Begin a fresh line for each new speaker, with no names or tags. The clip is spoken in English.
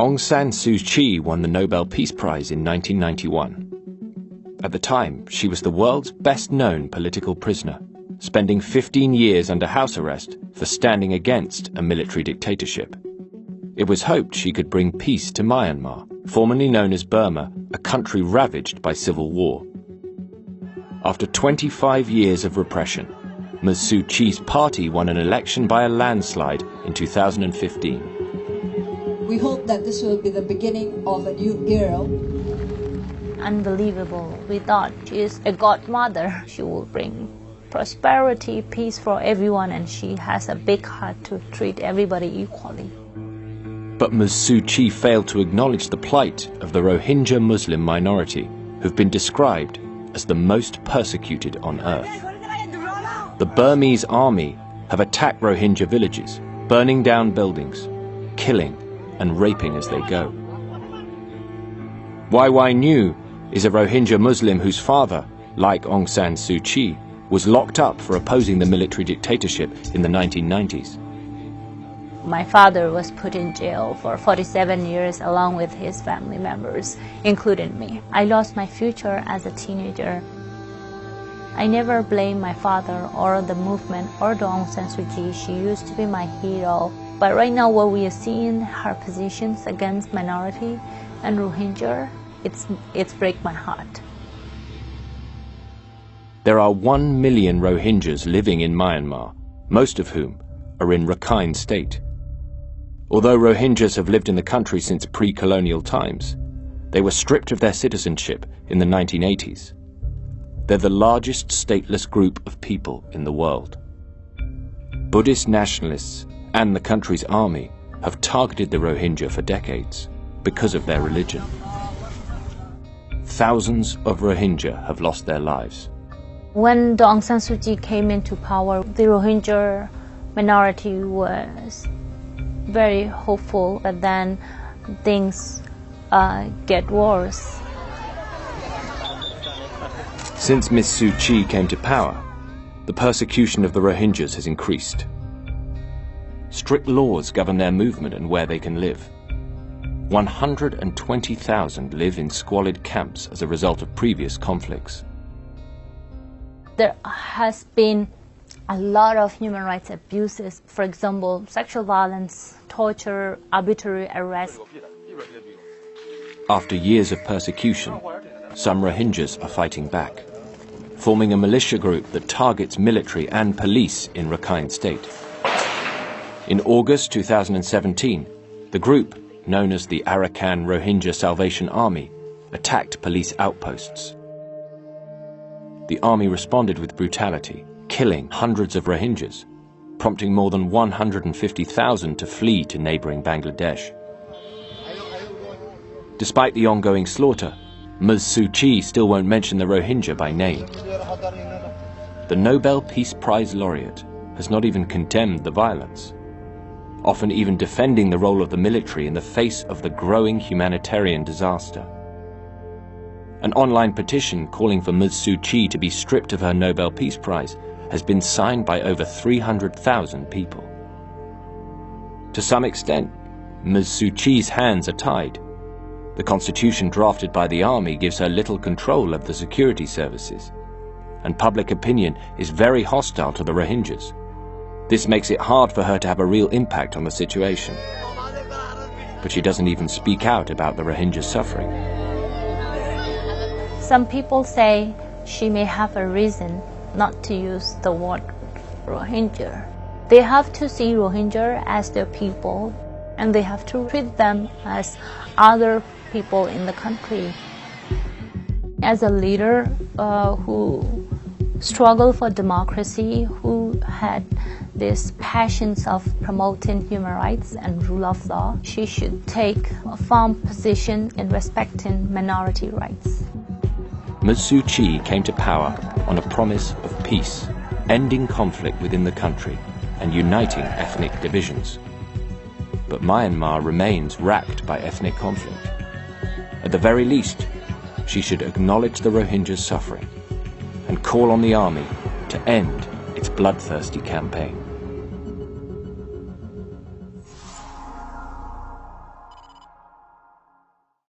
Aung San Suu Kyi won the Nobel Peace Prize in 1991. At the time, she was the world's best-known political prisoner, spending 15 years under house arrest for standing against a military dictatorship. It was hoped she could bring peace to Myanmar, formerly known as Burma, a country ravaged by civil war. After 25 years of repression, Ms. Suu Kyi's party won an election by a landslide in 2015.
We hope that this will be the beginning of a new era.
Unbelievable. We thought she is a godmother. She will bring prosperity, peace for everyone, and she has a big heart to treat everybody equally.
But Ms. Suu Kyi failed to acknowledge the plight of the Rohingya Muslim minority, who've been described as the most persecuted on earth. The Burmese army have attacked Rohingya villages, burning down buildings, killing and raping as they go. YY New is a Rohingya Muslim whose father, like Aung San Suu Kyi, was locked up for opposing the military dictatorship in the 1990s.
My father was put in jail for 47 years along with his family members, including me. I lost my future as a teenager. I never blame my father or the movement or the Aung San Suu Kyi. She used to be my hero. But right now what we are seeing, her positions against minority and Rohingya, it's break my heart.
There are 1 million Rohingyas living in Myanmar, most of whom are in Rakhine State. Although Rohingyas have lived in the country since pre-colonial times, they were stripped of their citizenship in the 1980s. They're the largest stateless group of people in the world. Buddhist nationalists and the country's army have targeted the Rohingya for decades because of their religion. Thousands of Rohingya have lost their lives.
When Aung San Suu Kyi came into power, the Rohingya minority was very hopeful, but then things get worse.
Since Ms. Suu Kyi came to power, the persecution of the Rohingyas has increased. Strict laws govern their movement and where they can live. 120,000 live in squalid camps as a result of previous conflicts.
There has been a lot of human rights abuses, for example, sexual violence, torture, arbitrary arrest.
After years of persecution, some Rohingyas are fighting back, forming a militia group that targets military and police in Rakhine State. In August 2017, the group, known as the Arakan Rohingya Salvation Army, attacked police outposts. The army responded with brutality, killing hundreds of Rohingyas, prompting more than 150,000 to flee to neighboring Bangladesh. Despite the ongoing slaughter, Ms. Suu Kyi still won't mention the Rohingya by name. The Nobel Peace Prize laureate has not even condemned the violence, often even defending the role of the military in the face of the growing humanitarian disaster. An online petition calling for Ms. Suu Kyi to be stripped of her Nobel Peace Prize has been signed by over 300,000 people. To some extent, Ms. Suu Kyi's hands are tied. The constitution drafted by the army gives her little control of the security services, and public opinion is very hostile to the Rohingyas. This makes it hard for her to have a real impact on the situation. But she doesn't even speak out about the Rohingya suffering.
Some people say she may have a reason not to use the word Rohingya. They have to see Rohingya as their people, and they have to treat them as other people in the country. As a leader who struggled for democracy, who had this passions of promoting human rights and rule of law, she should take a firm position in respecting minority rights.
Ms. Suu Kyi came to power on a promise of peace, ending conflict within the country and uniting ethnic divisions. But Myanmar remains racked by ethnic conflict. At the very least, she should acknowledge the Rohingyas' suffering and call on the army to end its bloodthirsty campaign.